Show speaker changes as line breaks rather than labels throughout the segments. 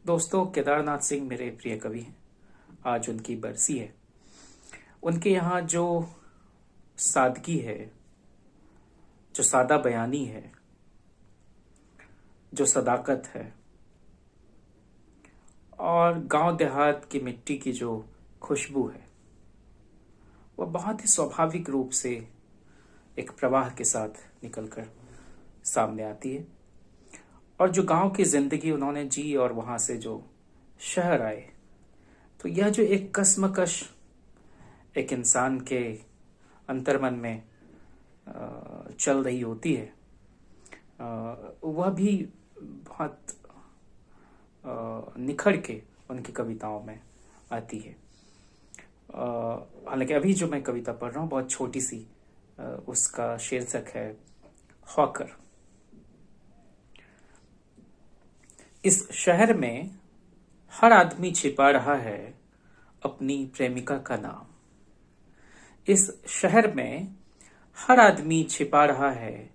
दोस्तों, केदारनाथ सिंह मेरे प्रिय कवि हैं। आज उनकी बरसी है। उनके यहाँ जो सादगी है, जो सादा बयानी है, जो सदाकत है और गांव देहात की मिट्टी की जो खुशबू है, वह बहुत ही स्वाभाविक रूप से एक प्रवाह के साथ निकलकर सामने आती है। और जो गांव की जिंदगी उन्होंने जी और वहां से जो शहर आए, तो यह जो एक कसमकश एक इंसान के अंतर्मन में चल रही होती है, वह भी बहुत निखर के उनकी कविताओं में आती है। हालांकि अभी जो मैं कविता पढ़ रहा हूँ बहुत छोटी सी, उसका शीर्षक है हॉकर। इस शहर में हर आदमी छिपा रहा है अपनी प्रेमिका का नाम। इस शहर में हर आदमी छिपा रहा है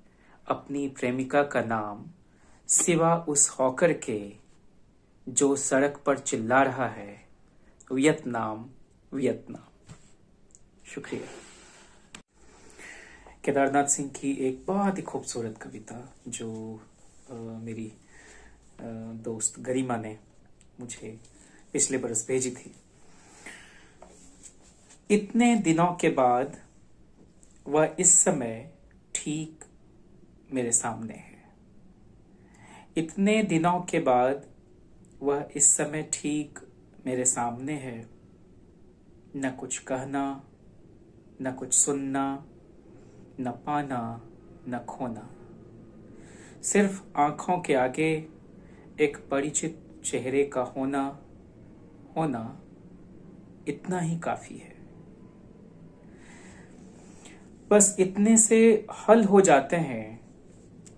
अपनी प्रेमिका का नाम, सिवा उस हॉकर के जो सड़क पर चिल्ला रहा है वियतनाम वियतनाम। शुक्रिया। केदारनाथ सिंह की एक बहुत ही खूबसूरत कविता जो मेरी दोस्त गरिमा ने मुझे पिछले बरस भेजी थी। इतने दिनों के बाद वह इस समय ठीक मेरे सामने है। इतने दिनों के बाद वह इस समय ठीक मेरे सामने है। न कुछ कहना, न कुछ सुनना, न पाना, न खोना। सिर्फ आंखों के आगे एक परिचित चेहरे का होना इतना ही काफी है। बस इतने से हल हो जाते हैं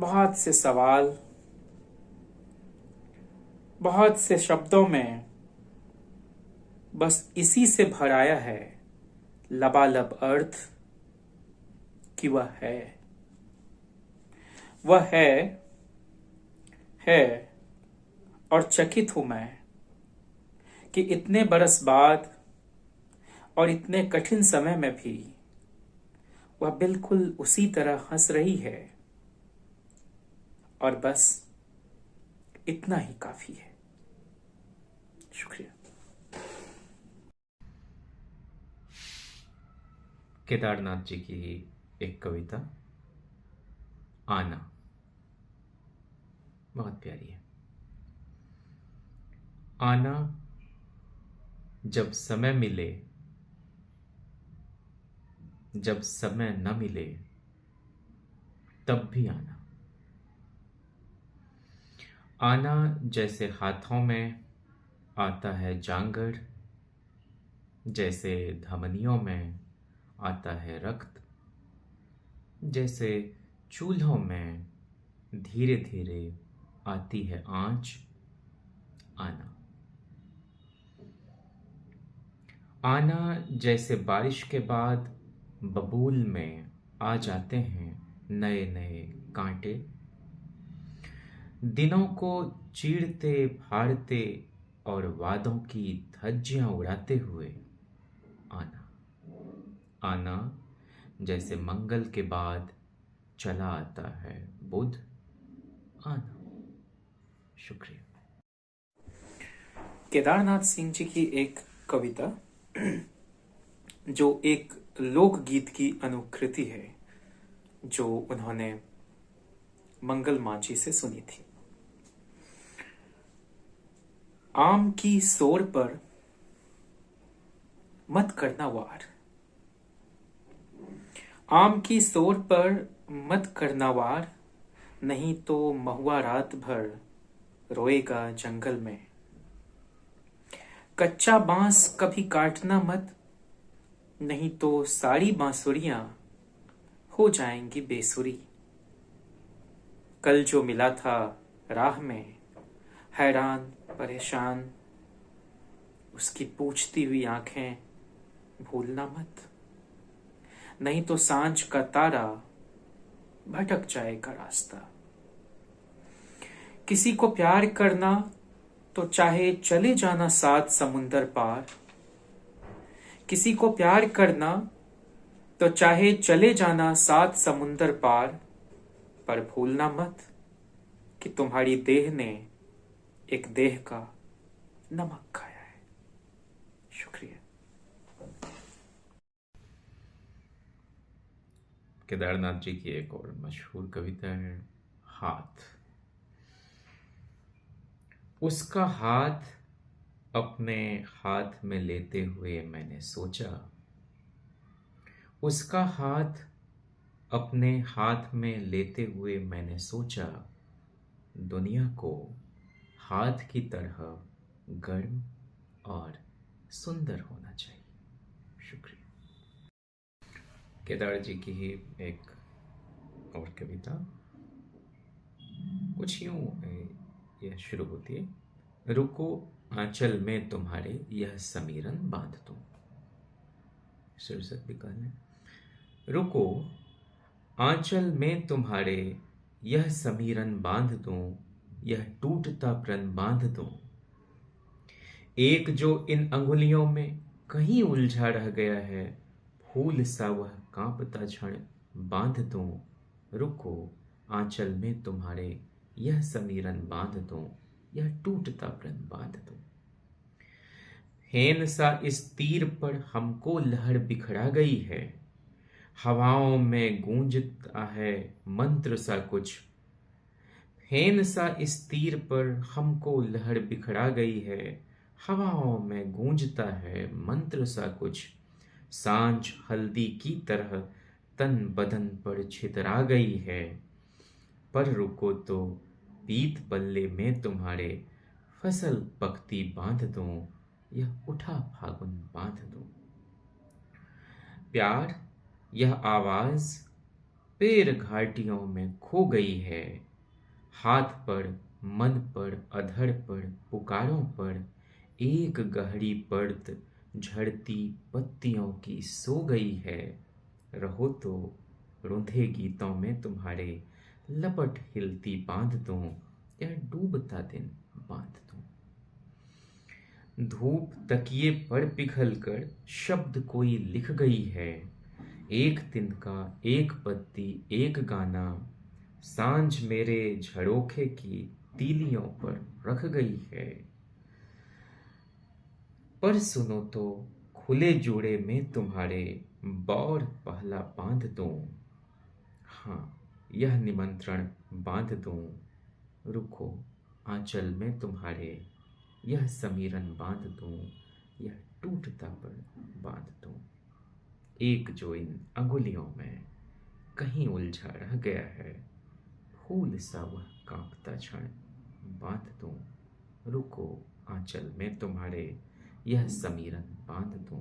बहुत से सवाल। बहुत से शब्दों में बस इसी से भराया है लबालब अर्थ कि वह है। वह है और चकित हूं मैं कि इतने बरस बाद और इतने कठिन समय में भी वह बिल्कुल उसी तरह हंस रही है। और बस इतना ही काफी है। शुक्रिया।
केदारनाथ जी की एक कविता आना बहुत प्यारी है। आना जब समय मिले, जब समय न मिले तब भी आना। आना जैसे हाथों में आता है जांगर, जैसे धमनियों में आता है रक्त, जैसे चूल्हों में धीरे धीरे आती है आंच। आना आना जैसे बारिश के बाद बबूल में आ जाते हैं नए नए कांटे, दिनों को चीरते फाड़ते और वादों की धज्जियां उड़ाते हुए। आना आना जैसे मंगल के बाद चला आता है बुध। आना। शुक्रिया।
केदारनाथ सिंह जी की एक कविता जो एक लोकगीत की अनुकृति है, जो उन्होंने मंगल मांझी से सुनी थी। आम की सोर पर मत करना वार, आम की सोर पर मत करना वार, नहीं तो महुआ रात भर रोएगा जंगल में। कच्चा बांस कभी काटना मत, नहीं तो सारी बांसुरियां हो जाएंगी बेसुरी। कल जो मिला था राह में हैरान परेशान, उसकी पूछती हुई आंखें भूलना मत, नहीं तो सांझ का तारा भटक जाएगा रास्ता। किसी को प्यार करना तो चाहे चले जाना 7 समुंदर पार। किसी को प्यार करना तो चाहे चले जाना 7 समुंदर पार। पर भूलना मत कि तुम्हारी देह ने एक देह का नमक खाया है। शुक्रिया।
केदारनाथ जी की एक और मशहूर कविता है, हाथ। उसका हाथ अपने हाथ में लेते हुए मैंने सोचा, उसका हाथ अपने हाथ में लेते हुए मैंने सोचा, दुनिया को हाथ की तरह गर्म और सुंदर होना चाहिए। शुक्रिया। केदार जी की ही एक और कविता कुछ यूं यह शुरू होती है, रुको आंचल में तुम्हारे यह समीरन बांध दूं। शीर्षक भी कहने, रुको आंचल में तुम्हारे यह समीरन बांध दूं, यह टूटता प्रण बांध दूं। एक जो इन अंगुलियों में कहीं उलझा रह गया है, फूल सा वह कांपता क्षण बांध दूं। रुको आंचल में तुम्हारे यह समीरन बांध दूं, यह टूटता प्रण बांध दूं। हेन सा इस तीर पर हमको लहर बिखरा गई है, हवाओं में गूंजता है मंत्र सा कुछ। हेन सा इस तीर पर हमको लहर बिखरा गई है, हवाओं में गूंजता है मंत्र सा कुछ। सांझ हल्दी की तरह तन बदन पर छितरा गई है, पर रुको तो पीत पल्ले में तुम्हारे फसल पकती बांध दूं, यह उठा फागुन बांध दूं। प्यार यह आवाज पैर घाटियों में खो गई है, हाथ पर मन पर अधर पर पुकारों पर एक गहरी पर्त झड़ती पत्तियों की सो गई है। रहो तो रुंधे गीतों में तुम्हारे लपट हिलती बांध दूं, यह डूबता दिन बांध दूं। धूप तकिए पर पिघल कर शब्द कोई लिख गई है, एक दिन का एक पत्ती एक गाना सांझ मेरे झरोखे की तीलियों पर रख गई है। पर सुनो तो खुले जोड़े में तुम्हारे बौर पहला बांध दूं, हाँ यह निमंत्रण बांध दूं। रुको आंचल में तुम्हारे यह समीरन बांध दूं, यह टूटता पर बांध दूं। एक जो इन अंगुलियों में कहीं उलझा रह गया है, फूल सा वह कांपता क्षण बांध दूं। रुको आंचल में तुम्हारे यह समीरन बांध दूं,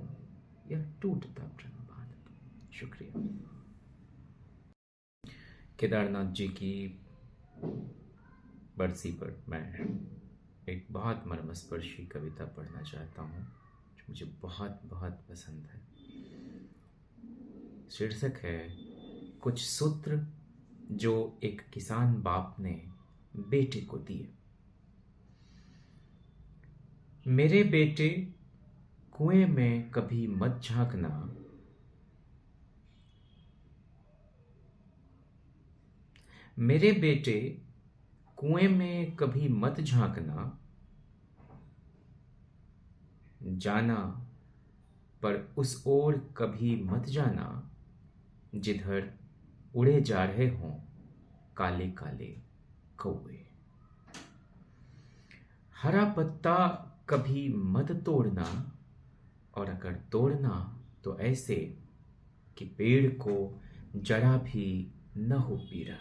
यह टूटता प्रण बांध दूं। शुक्रिया। केदारनाथ जी की बरसी पर मैं एक बहुत मर्मस्पर्शी कविता पढ़ना चाहता हूँ, जो मुझे बहुत बहुत पसंद है। शीर्षक है, कुछ सूत्र जो एक किसान बाप ने बेटे को दिए। मेरे बेटे कुएं में कभी मत झांकना, मेरे बेटे कुएं में कभी मत झांकना, जाना पर उस ओर कभी मत जाना, जिधर उड़े जा रहे हों काले काले कौवे। हरा पत्ता कभी मत तोड़ना, और अगर तोड़ना तो ऐसे कि पेड़ को जरा भी न हो पीड़ा।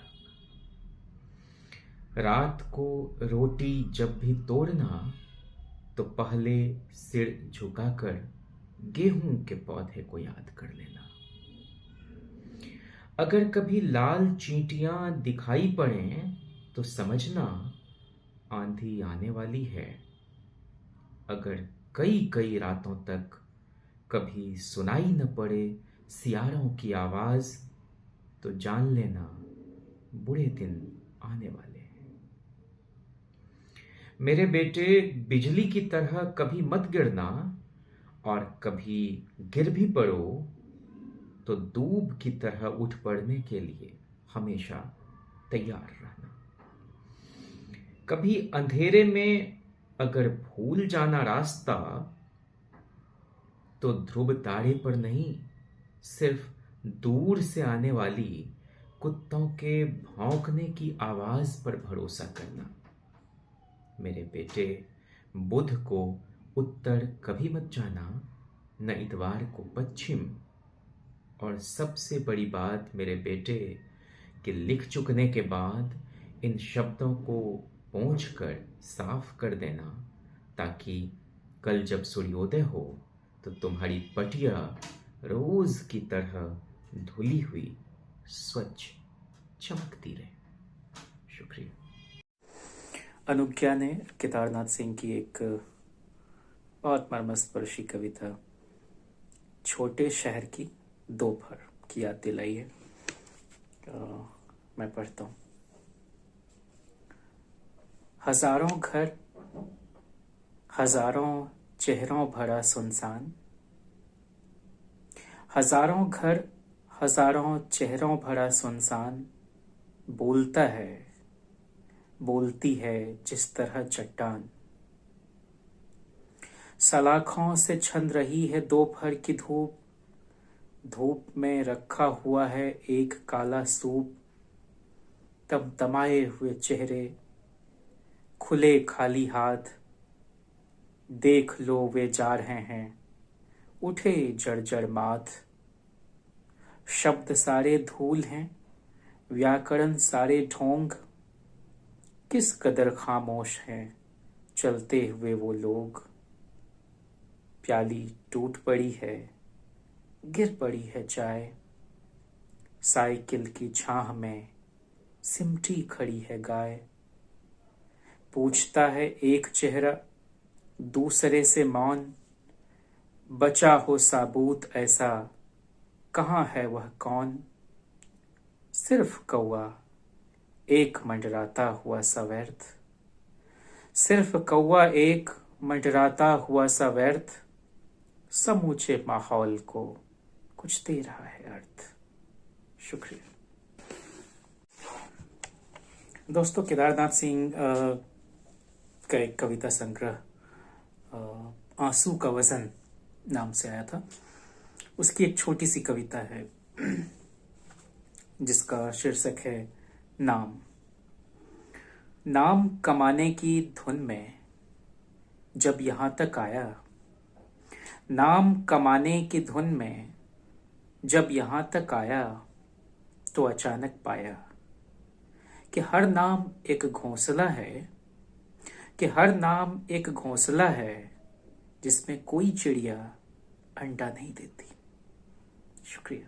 रात को रोटी जब भी तोड़ना तो पहले सिर झुकाकर गेहूं के पौधे को याद कर लेना। अगर कभी लाल चींटियां दिखाई पड़ें तो समझना आंधी आने वाली है। अगर कई कई रातों तक कभी सुनाई न पड़े सियारों की आवाज तो जान लेना बुरे दिन आने वाले हैं। मेरे बेटे, बिजली की तरह कभी मत गिरना, और कभी गिर भी पड़ो तो दूब की तरह उठ पड़ने के लिए हमेशा तैयार रहना। कभी अंधेरे में अगर भूल जाना रास्ता, तो ध्रुव तारे पर नहीं, सिर्फ दूर से आने वाली कुत्तों के भौंकने की आवाज पर भरोसा करना। मेरे बेटे, बुध को उत्तर कभी मत जाना, न इतवार को पश्चिम। और सबसे बड़ी बात मेरे बेटे, कि लिख चुकने के बाद इन शब्दों को पोंछकर साफ कर देना, ताकि कल जब सूर्योदय हो तो तुम्हारी पटिया रोज की तरह धुली हुई स्वच्छ चमकती रहे। शुक्रिया।
अनुज्ञा ने केदारनाथ सिंह की एक बहुत मर्मस्पर्शी कविता छोटे शहर की दोपहर की याद दिलाई है। मैं पढ़ता हूँ। हजारों घर, हजारों चेहरों भरा सुनसान, हजारों घर, हजारों चेहरों भरा सुनसान, बोलता है, बोलती है जिस तरह चट्टान। सलाखों से छन रही है दोपहर की धूप, धूप में रखा हुआ है एक काला सूप। तमतमाए हुए चेहरे, खुले खाली हाथ, देख लो वे जा रहे हैं उठे जर्जर माथ। शब्द सारे धूल हैं, व्याकरण सारे ढोंग, किस कदर खामोश हैं चलते हुए वो लोग। प्याली टूट पड़ी है, गिर पड़ी है चाय, साइकिल की छाह में सिमटी खड़ी है गाय। पूछता है एक चेहरा दूसरे से मौन, बचा हो साबूत ऐसा कहाँ है वह कौन। सिर्फ कौआ एक मंडराता हुआ सा व्यर्थ, सिर्फ कौआ एक मंडराता हुआ सा व्यर्थ, समूचे माहौल को कुछ दे रहा है अर्थ। शुक्रिया। दोस्तों, केदारनाथ सिंह का एक कविता संग्रह आंसू का वजन नाम से आया था। उसकी एक छोटी सी कविता है जिसका शीर्षक है नाम। नाम कमाने की धुन में जब यहाँ तक आया, नाम कमाने की धुन में जब यहाँ तक आया, तो अचानक पाया कि हर नाम एक घोंसला है, कि हर नाम एक घोंसला है जिसमें कोई चिड़िया अंडा नहीं देती। शुक्रिया।